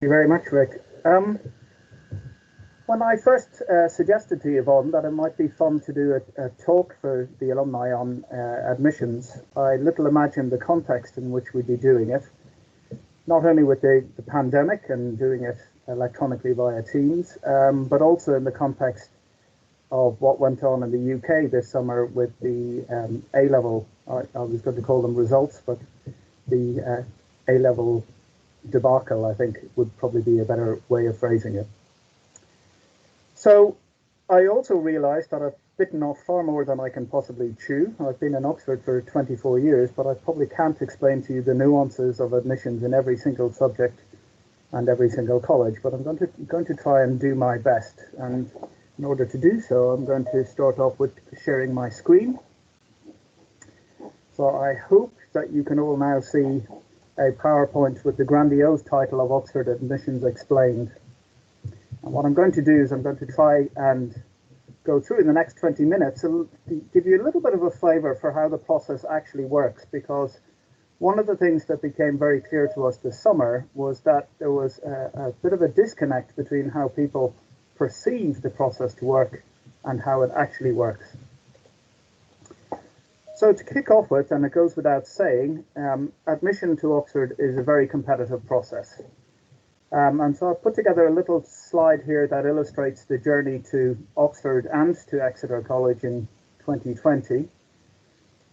you very much, Rick. When I first suggested to Yvonne that it might be fun to do a talk for the alumni on admissions, I little imagined the context in which we'd be doing it, not only with the pandemic and doing it electronically via Teams, but also in the context of what went on in the UK this summer with the A-level, I was going to call them results, but the A-level debacle, I think, would probably be a better way of phrasing it. So I also realised that I've bitten off far more than I can possibly chew. I've been in Oxford for 24 years, but I probably can't explain to you the nuances of admissions in every single subject and every single college, but I'm going to try and do my best. And in order to do so, I'm going to start off with sharing my screen. So I hope that you can all now see a PowerPoint with the grandiose title of Oxford Admissions Explained. And what I'm going to do is I'm going to try and go through in the next 20 minutes and give you a little bit of a flavour for how the process actually works, because one of the things that became very clear to us this summer was that there was a bit of a disconnect between how people perceive the process to work and how it actually works. So to kick off with, and it goes without saying, admission to Oxford is a very competitive process. And so I've put together a little slide here that illustrates the journey to Oxford and to Exeter College in 2020.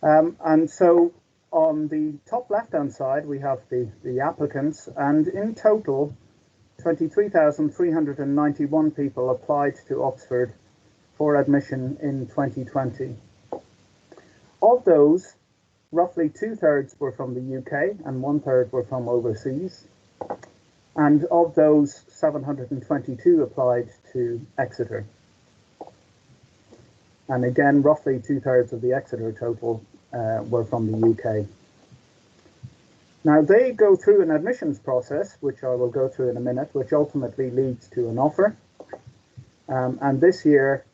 And so on the top left-hand side, we have the applicants, and in total, 23,391 people applied to Oxford for admission in 2020. Of those, roughly 2/3 were from the UK and 1/3 were from overseas. And of those, 722 applied to Exeter. And again, roughly 2/3 of the Exeter total were from the UK. Now, they go through an admissions process, which I will go through in a minute, which ultimately leads to an offer. And this year,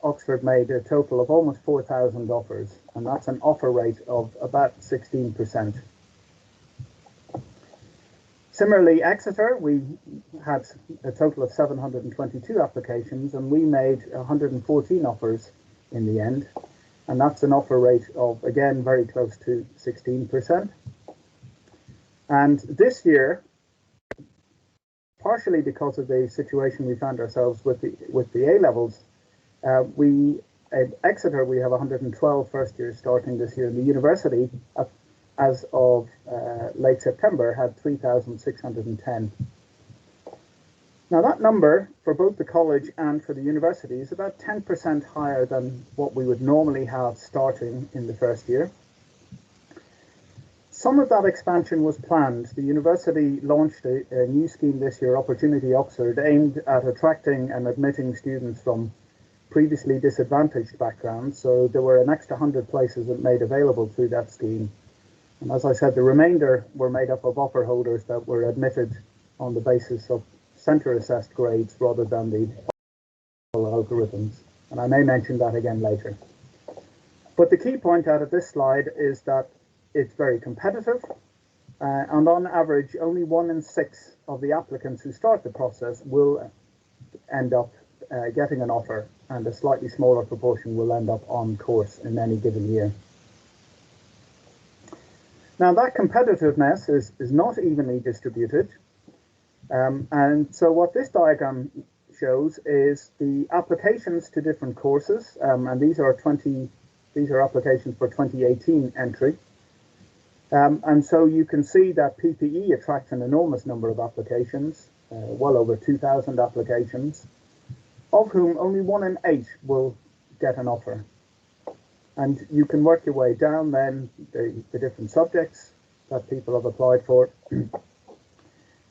Oxford made a total of almost 4,000 offers, and that's an offer rate of about 16%. Similarly, Exeter, we had a total of 722 applications, and we made 114 offers in the end. And that's an offer rate of, again, very close to 16%. And this year, partially because of the situation we found ourselves with the A-levels, at Exeter, we have 112 first years starting this year. In the university, as of late September, had 3,610. Now that number for both the college and for the university is about 10% higher than what we would normally have starting in the first year. Some of that expansion was planned. The university launched a new scheme this year, Opportunity Oxford, aimed at attracting and admitting students from previously disadvantaged backgrounds. So there were an extra 100 places that made available through that scheme. And as I said, the remainder were made up of offer holders that were admitted on the basis of centre-assessed grades rather than the algorithms. And I may mention that again later. But the key point out of this slide is that it's very competitive. And on average, only 1 in 6 of the applicants who start the process will end up getting an offer, and a slightly smaller proportion will end up on course in any given year. Now that competitiveness is not evenly distributed, and so what this diagram shows is the applications to different courses, and these are applications for 2018 entry, and so you can see that PPE attracts an enormous number of applications, well over 2,000 applications, of whom only 1 in 8 will get an offer. And you can work your way down then the different subjects that people have applied for.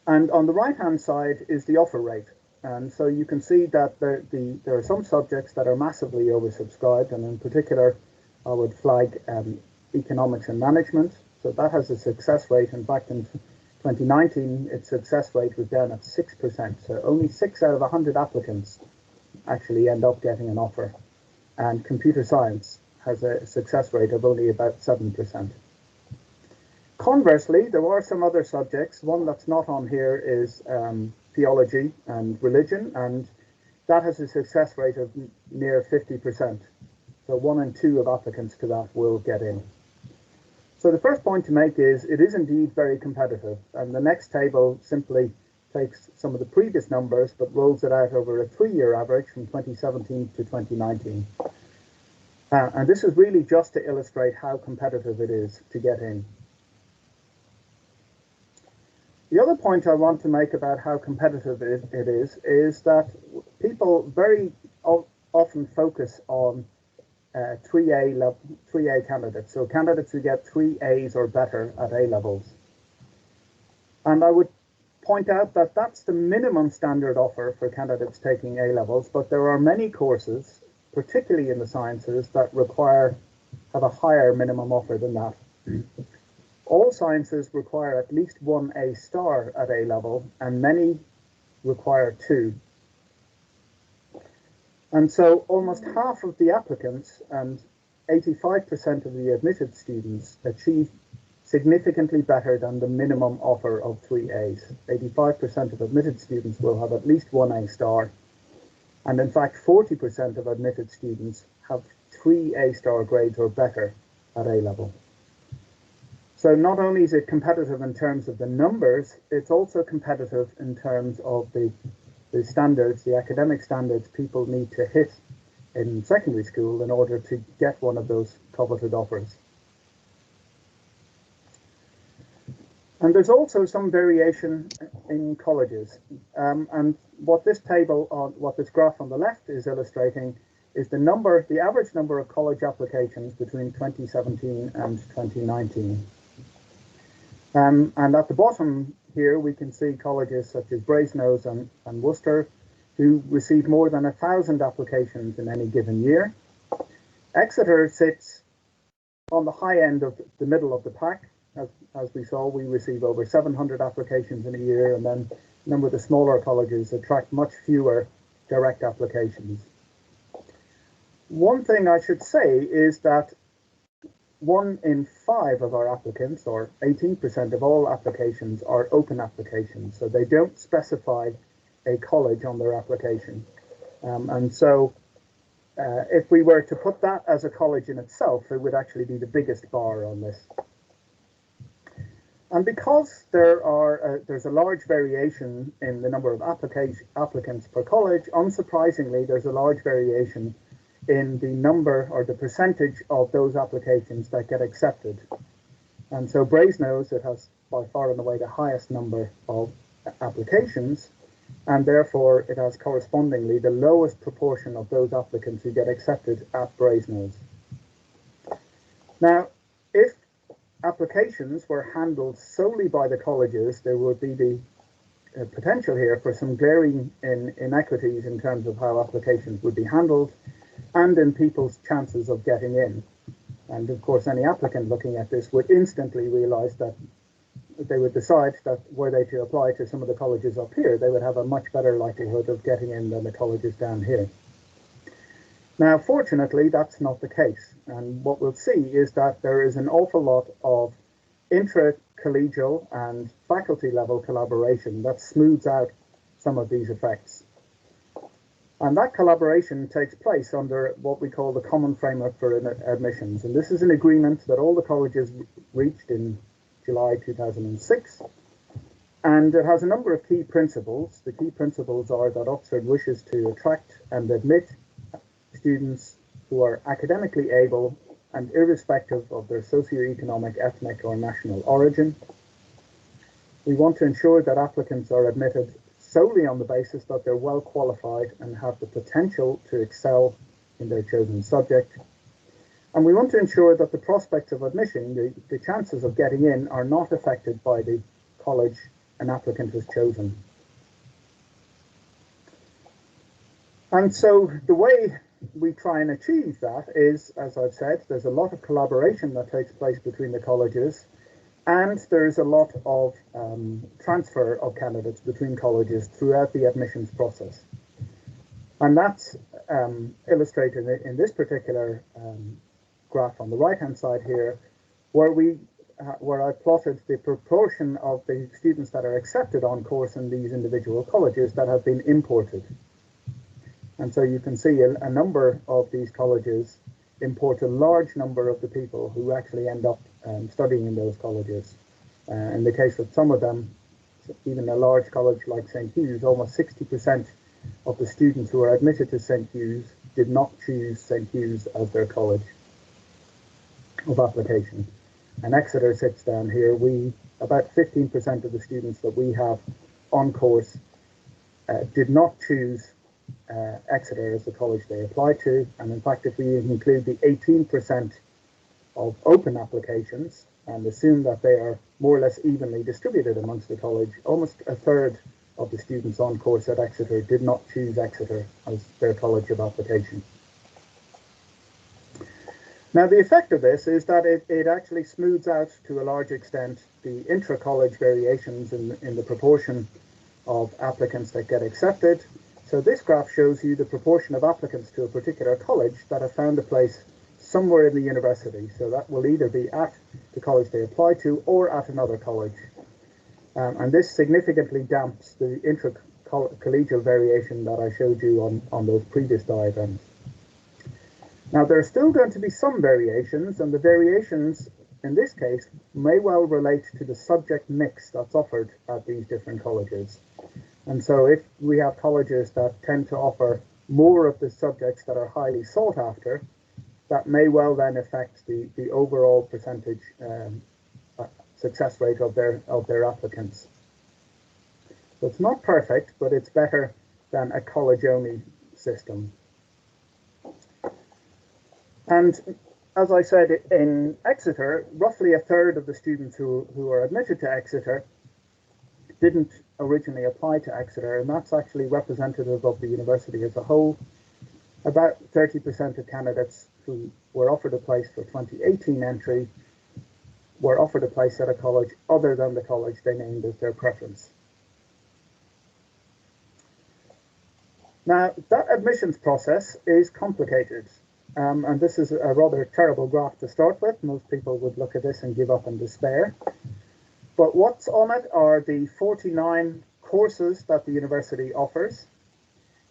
And on the right-hand side is the offer rate. And so you can see that there are some subjects that are massively oversubscribed, and in particular, I would flag economics and management. So that has a success rate. In fact, in 2019, its success rate was down at 6%. So only 6 out of 100 applicants actually end up getting an offer. And computer science has a success rate of only about 7%. Conversely, there are some other subjects. One that's not on here is theology and religion, and that has a success rate of near 50%. So 1 in 2 of applicants to that will get in. So the first point to make is it is indeed very competitive, and the next table simply takes some of the previous numbers but rolls it out over a 3-year average from 2017 to 2019. And this is really just to illustrate how competitive it is to get in. The other point I want to make about how competitive it is that people very often focus on 3A candidates, so candidates who get 3 A's or better at A levels. And I would point out that that's the minimum standard offer for candidates taking A levels, but there are many courses, particularly in the sciences, that have a higher minimum offer than that. All sciences require at least 1 A star at A level, and many require 2. And so almost half of the applicants and 85% of the admitted students achieve significantly better than the minimum offer of 3 A's. 85% of admitted students will have at least 1 A star, and in fact 40% of admitted students have 3 A star grades or better at A level. So not only is it competitive in terms of the numbers, it's also competitive in terms of the standards, the academic standards people need to hit in secondary school in order to get one of those coveted offers. And there's also some variation in colleges. And what this graph on the left is illustrating is the average number of college applications between 2017 and 2019. And at the bottom here, we can see colleges such as Brasenose and Worcester, who receive more than 1,000 applications in any given year. Exeter sits on the high end of the middle of the pack. As we saw, we receive over 700 applications in a year, and then a number of the smaller colleges attract much fewer direct applications. One thing I should say is that 1 in 5 of our applicants, or 18% of all applications, are open applications, so they don't specify a college on their application. And so if we were to put that as a college in itself, it would actually be the biggest bar on this. And because there's a large variation in the number of applicants per college, unsurprisingly, there's a large variation in the number or the percentage of those applications that get accepted. And so Brasenose, it has by far and away the highest number of applications, and therefore it has correspondingly the lowest proportion of those applicants who get accepted at Brasenose. Now, if applications were handled solely by the colleges, there would be the potential here for some glaring inequities in terms of how applications would be handled and in people's chances of getting in. And of course, any applicant looking at this would instantly realize that they would decide that were they to apply to some of the colleges up here, they would have a much better likelihood of getting in than the colleges down here. Now, fortunately, that's not the case. And what we'll see is that there is an awful lot of intra-collegial and faculty level collaboration that smooths out some of these effects. And that collaboration takes place under what we call the Common Framework for Admissions. And this is an agreement that all the colleges reached in July 2006. And it has a number of key principles. The key principles are that Oxford wishes to attract and admit students who are academically able and irrespective of their socioeconomic, ethnic, or national origin. We want to ensure that applicants are admitted solely on the basis that they're well qualified and have the potential to excel in their chosen subject. And we want to ensure that the prospects of admission, the chances of getting in, are not affected by the college an applicant has chosen. And so the way we try and achieve that is, as I've said, there's a lot of collaboration that takes place between the colleges, and there's a lot of transfer of candidates between colleges throughout the admissions process. And that's illustrated in this particular graph on the right-hand side here, where we where I plotted the proportion of the students that are accepted on course in these individual colleges that have been imported. And so you can see a number of these colleges import a large number of the people who actually end up studying in those colleges. In the case of some of them, even a large college like St. Hugh's, almost 60% of the students who are admitted to St. Hugh's did not choose St. Hugh's as their college of application. And Exeter sits down here. About 15% of the students that we have on course did not choose Exeter as the college they applied to. And in fact, if we include the 18% of open applications and assume that they are more or less evenly distributed amongst the college, almost a third of the students on course at Exeter did not choose Exeter as their college of application. Now, the effect of this is that it actually smooths out to a large extent the intra-college variations in the proportion of applicants that get accepted. So this graph shows you the proportion of applicants to a particular college that have found a place somewhere in the university. So that will either be at the college they apply to or at another college. And this significantly damps the intra-collegial variation that I showed you on those previous diagrams. Now, there are still going to be some variations, and the variations in this case may well relate to the subject mix that's offered at these different colleges. And so if we have colleges that tend to offer more of the subjects that are highly sought after, that may well then affect the overall percentage success rate of their applicants. So it's not perfect, but it's better than a college-only system. And as I said, in Exeter, roughly a third of the students who are admitted to Exeter didn't originally apply to Exeter, and that's actually representative of the university as a whole. About 30% of candidates who were offered a place for 2018 entry were offered a place at a college other than the college they named as their preference. Now, that admissions process is complicated. And this is a rather terrible graph to start with. Most people would look at this and give up in despair. But what's on it are the 49 courses that the university offers.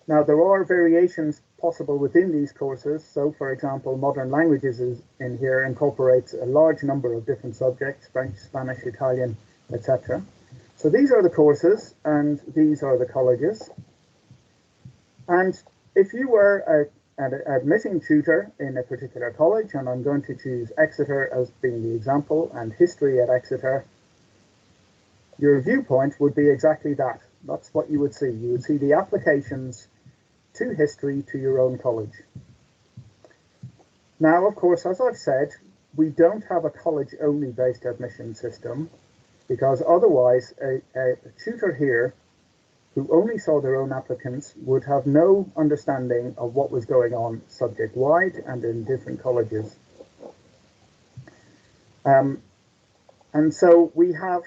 Now, there are variations possible within these courses. So, for example, modern languages is in here incorporates a large number of different subjects, French, Spanish, Italian, etc. So these are the courses, and these are the colleges. And if you were an admitting tutor in a particular college, and I'm going to choose Exeter as being the example, and history at Exeter, your viewpoint would be exactly that. That's what you would see. You would see the applications to history to your own college. Now, of course, as I've said, we don't have a college-only based admission system, because otherwise a tutor here who only saw their own applicants would have no understanding of what was going on subject-wide and in different colleges. And so we have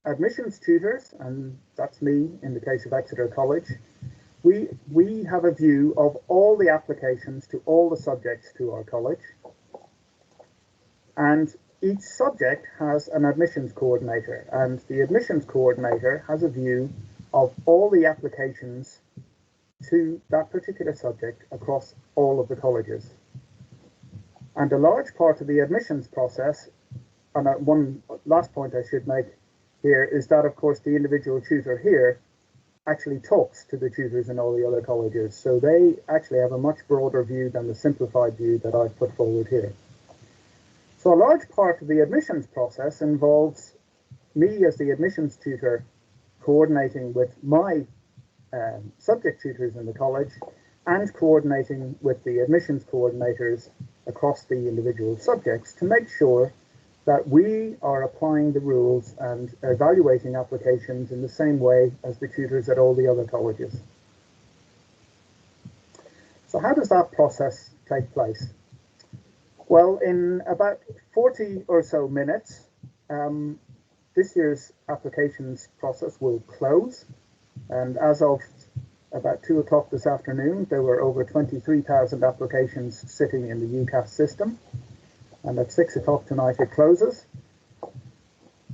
admissions tutors, and that's me in the case of Exeter College. We have a view of all the applications to all the subjects to our college. And each subject has an admissions coordinator, and the admissions coordinator has a view of all the applications to that particular subject across all of the colleges. And a large part of the admissions process, and one last point I should make here, is that, of course, the individual tutor here actually talks to the tutors in all the other colleges. So they actually have a much broader view than the simplified view that I've put forward here. So a large part of the admissions process involves me as the admissions tutor coordinating with my subject tutors in the college and coordinating with the admissions coordinators across the individual subjects to make sure that we are applying the rules and evaluating applications in the same way as the tutors at all the other colleges. So how does that process take place? Well, in about 40 or so minutes, this year's applications process will close. And as of about 2 o'clock this afternoon, there were over 23,000 applications sitting in the UCAS system. And at 6 o'clock tonight, it closes.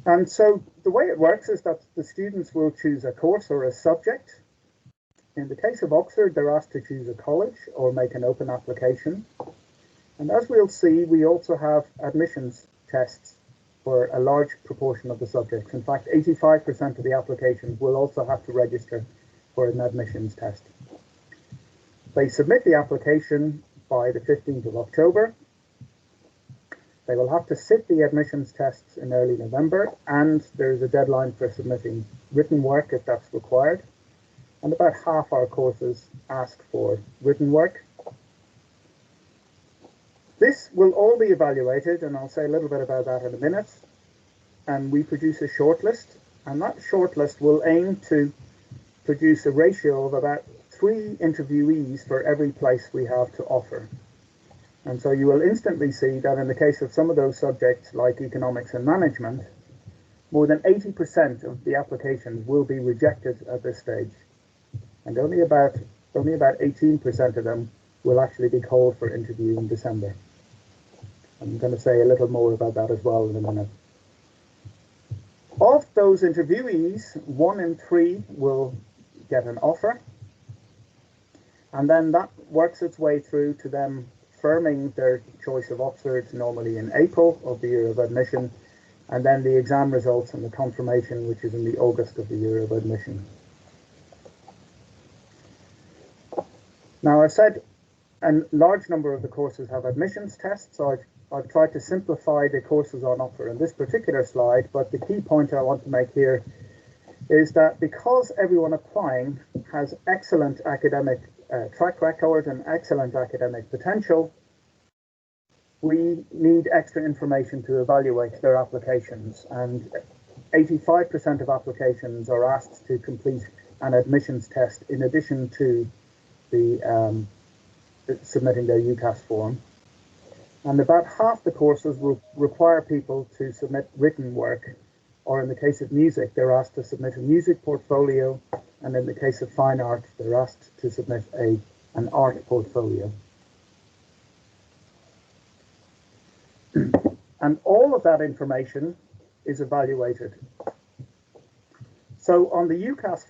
And so the way it works is that the students will choose a course or a subject. In the case of Oxford, they're asked to choose a college or make an open application. And as we'll see, we also have admissions tests for a large proportion of the subjects. In fact, 85% of the applications will also have to register for an admissions test. They submit the application by the 15th of October. They will have to sit the admissions tests in early November, and there's a deadline for submitting written work if that's required. And about half our courses ask for written work. This will all be evaluated, and I'll say a little bit about that in a minute. And we produce a shortlist, and that shortlist will aim to produce a ratio of about 3 interviewees for every place we have to offer. And so you will instantly see that in the case of some of those subjects like economics and management, more than 80% of the applications will be rejected at this stage. And only about 18% of them will actually be called for interview in December. I'm going to say a little more about that as well in a minute. Of those interviewees, 1 in 3 will get an offer. And then that works its way through to them confirming their choice of Oxford, normally in April of the year of admission, and then the exam results and the confirmation, which is in the August of the year of admission. Now, I said a large number of the courses have admissions tests, so I've tried to simplify the courses on offer in this particular slide, but the key point I want to make here is that because everyone applying has excellent academic track record and excellent academic potential, we need extra information to evaluate their applications, and 85% of applications are asked to complete an admissions test in addition to the submitting their UCAS form. And about half the courses will require people to submit written work, or in the case of music, they're asked to submit a music portfolio, and in the case of fine art, they're asked to submit an art portfolio. And all of that information is evaluated. So on the UCAS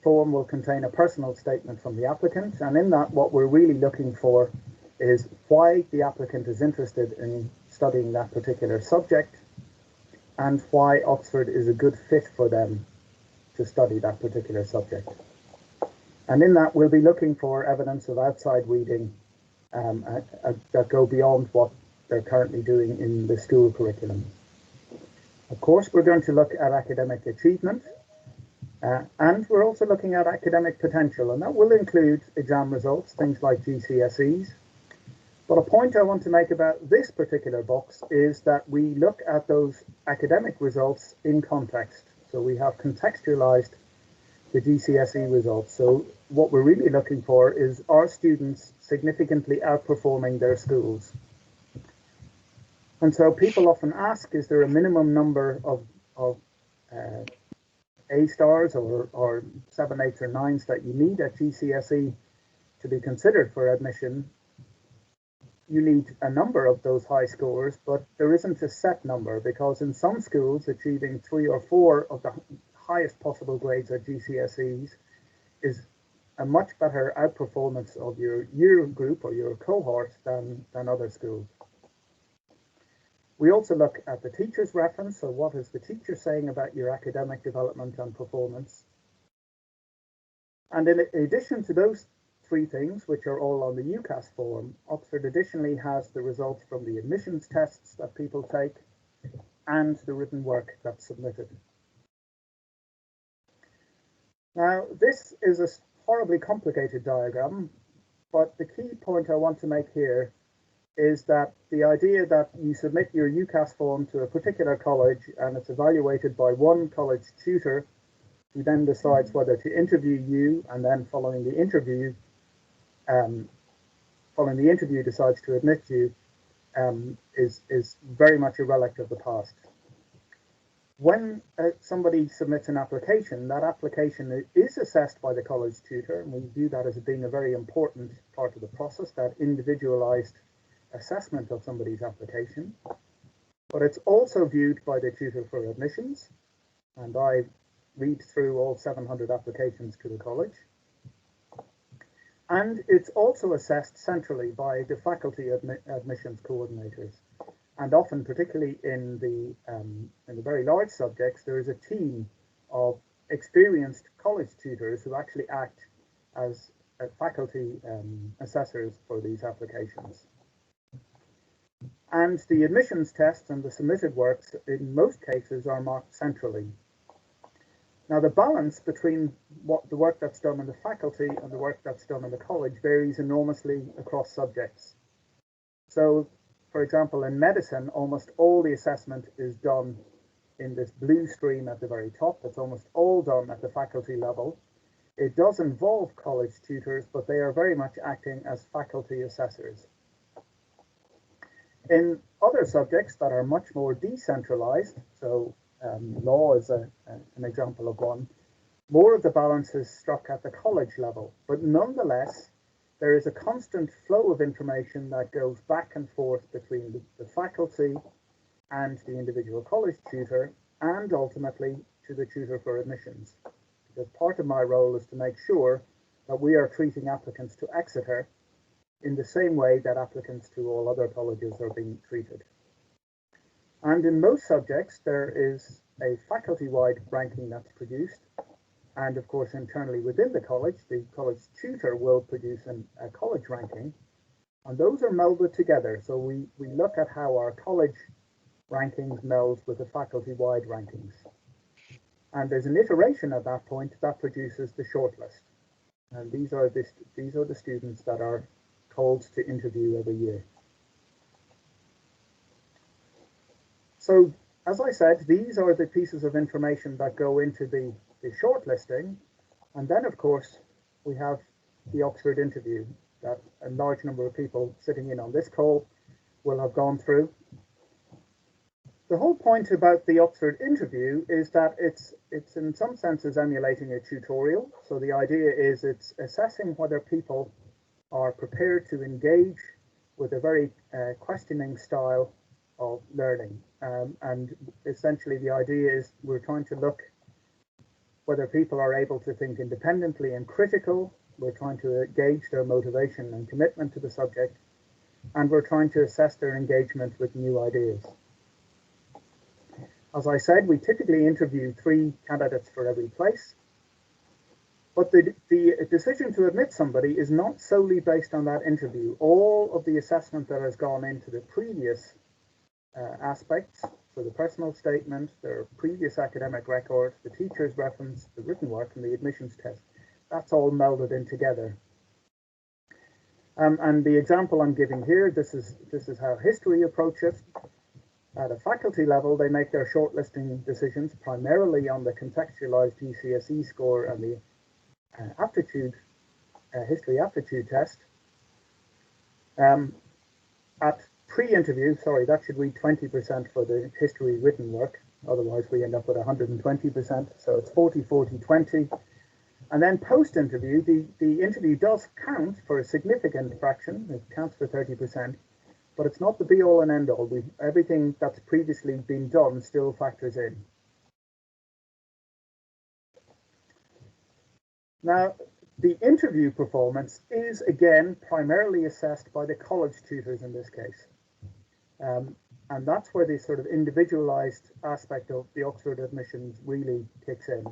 form will contain a personal statement from the applicant, and in that what we're really looking for is why the applicant is interested in studying that particular subject and why Oxford is a good fit for them to study that particular subject. And in that we'll be looking for evidence of outside reading that go beyond what they're currently doing in the school curriculum. Of course, we're going to look at academic achievement, and we're also looking at academic potential, and that will include exam results, things like GCSEs. But a point I want to make about this particular box is that we look at those academic results in context. So we have contextualized the GCSE results. So what we're really looking for is, are students significantly outperforming their schools? And so people often ask, is there a minimum number of A stars or 7, 8, or 9s that you need at GCSE to be considered for admission? You need a number of those high scores, but there isn't a set number, because in some schools achieving 3 or 4 of the highest possible grades at GCSEs is a much better outperformance of your year group or your cohort than other schools. We also look at the teacher's reference, so what is the teacher saying about your academic development and performance? And in addition to those 3 things, which are all on the UCAS form, Oxford additionally has the results from the admissions tests that people take and the written work that's submitted. Now, this is a horribly complicated diagram, but the key point I want to make here is that the idea that you submit your UCAS form to a particular college and it's evaluated by one college tutor who then decides whether to interview you, and then following the interview decides to admit you, is very much a relic of the past. When somebody submits an application, that application is assessed by the college tutor, and we view that as being a very important part of the process, that individualized assessment of somebody's application. but it's also viewed by the tutor for admissions, and I read through all 700 applications to the college. And it's also assessed centrally by the faculty admissions coordinators. And often, particularly in the very large subjects, there is a team of experienced college tutors who actually act as faculty assessors for these applications. And the admissions tests and the submitted works, in most cases, are marked centrally. Now, the balance between the work that's done in the faculty and the work that's done in the college varies enormously across subjects. So, for example, in medicine, almost all the assessment is done in this blue stream at the very top. It's almost all done at the faculty level. It does involve college tutors, but they are very much acting as faculty assessors. In other subjects that are much more decentralized, so law is an example of one, more of the balance is struck at the college level, but nonetheless, there is a constant flow of information that goes back and forth between the faculty and the individual college tutor, and ultimately to the tutor for admissions. Because part of my role is to make sure that we are treating applicants to Exeter in the same way that applicants to all other colleges are being treated. And in most subjects, there is a faculty-wide ranking that's produced. And of course, internally within the college tutor will produce a college ranking. And those are melded together. So we look at how our college rankings meld with the faculty-wide rankings. And there's an iteration at that point that produces the shortlist. And these are the students that are called to interview every year. So, as I said, these are the pieces of information that go into the shortlisting. And then, of course, we have the Oxford interview that a large number of people sitting in on this call will have gone through. The whole point about the Oxford interview is that it's in some senses emulating a tutorial. So the idea is it's assessing whether people are prepared to engage with a very questioning style of learning. And essentially the idea is we're trying to look whether people are able to think independently and critical. We're trying to gauge their motivation and commitment to the subject. And we're trying to assess their engagement with new ideas. As I said, we typically interview 3 candidates for every place. But the decision to admit somebody is not solely based on that interview. All of the assessment that has gone into the previous aspects, so the personal statement, their previous academic record, the teacher's reference, the written work, and the admissions test, that's all melded in together. And the example I'm giving here, this is how history approaches. At a faculty level, they make their shortlisting decisions primarily on the contextualized GCSE score and the history aptitude test. At pre-interview, sorry, that should read 20% for the history written work. Otherwise, we end up with 120%. So it's 40, 40, 20. And then post-interview, the interview does count for a significant fraction. It counts for 30%. But it's not the be-all and end-all. Everything that's previously been done still factors in. Now, the interview performance is, again, primarily assessed by the college tutors in this case. And that's where the sort of individualized aspect of the Oxford admissions really kicks in.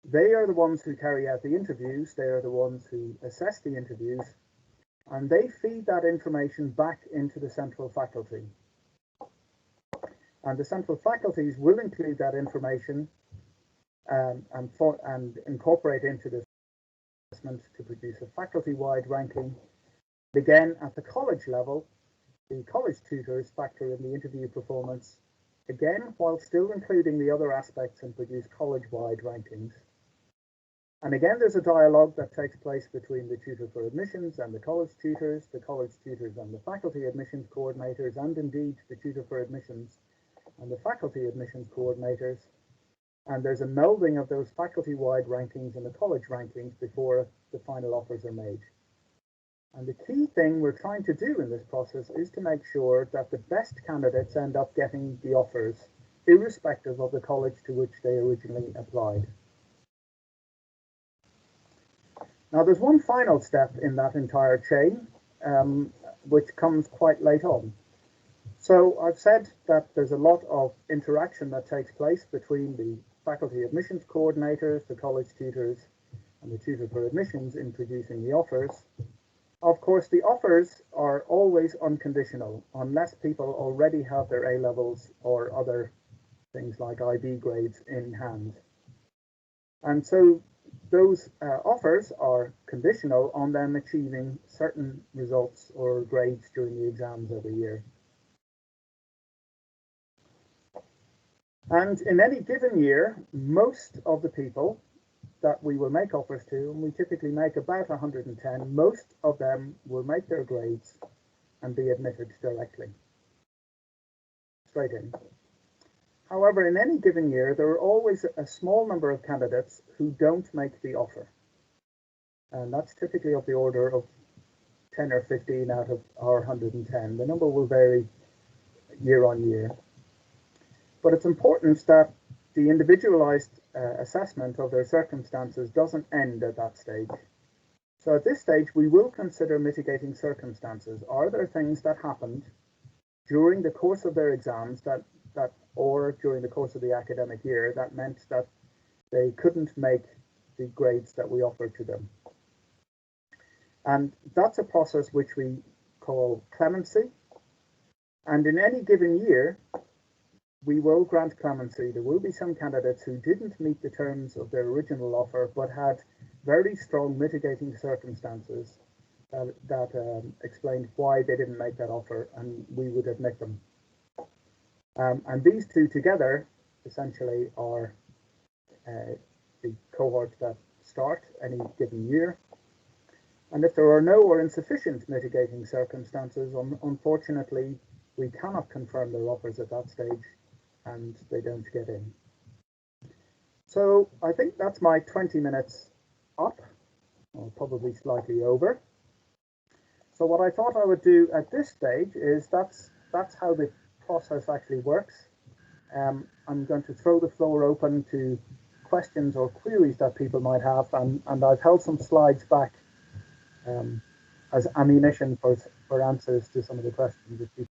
They are the ones who carry out the interviews. They are the ones who assess the interviews. And they feed that information back into the central faculty. And the central faculties will include that information and incorporate into the assessment to produce a faculty-wide ranking. Again, at the college level, the college tutors factor in the interview performance, again, while still including the other aspects and produce college-wide rankings. And again, there's a dialogue that takes place between the tutor for admissions and the college tutors and the faculty admissions coordinators, and indeed the tutor for admissions and the faculty admissions coordinators. And there's a melding of those faculty-wide rankings and the college rankings before the final offers are made. And the key thing we're trying to do in this process is to make sure that the best candidates end up getting the offers, irrespective of the college to which they originally applied. Now, there's one final step in that entire chain, which comes quite late on. So I've said that there's a lot of interaction that takes place between the faculty admissions coordinators, the college tutors, and the tutor for admissions in producing the offers. Of course, the offers are always unconditional unless people already have their A levels or other things like IB grades in hand. And so those offers are conditional on them achieving certain results or grades during the exams every year. And in any given year, most of the people that we will make offers to, and we typically make about 110, most of them will make their grades and be admitted directly, straight in. However, in any given year, there are always a small number of candidates who don't make the offer. And that's typically of the order of 10 or 15 out of our 110. The number will vary year on year. But it's important that the individualized assessment of their circumstances doesn't end at that stage. So at this stage, we will consider mitigating circumstances. Are there things that happened during the course of their exams or during the course of the academic year that meant that they couldn't make the grades that we offered to them? And that's a process which we call clemency. And in any given year, we will grant clemency. There will be some candidates who didn't meet the terms of their original offer, but had very strong mitigating circumstances that explained why they didn't make that offer, and we would admit them. And these two together essentially are the cohorts that start any given year. And if there are no or insufficient mitigating circumstances, unfortunately, we cannot confirm their offers at that stage, and they don't get in. So I think that's my 20 minutes up, or probably slightly over. So what I thought I would do at this stage is that's how the process actually works. I'm going to throw the floor open to questions or queries that people might have, and I've held some slides back as ammunition for answers to some of the questions that people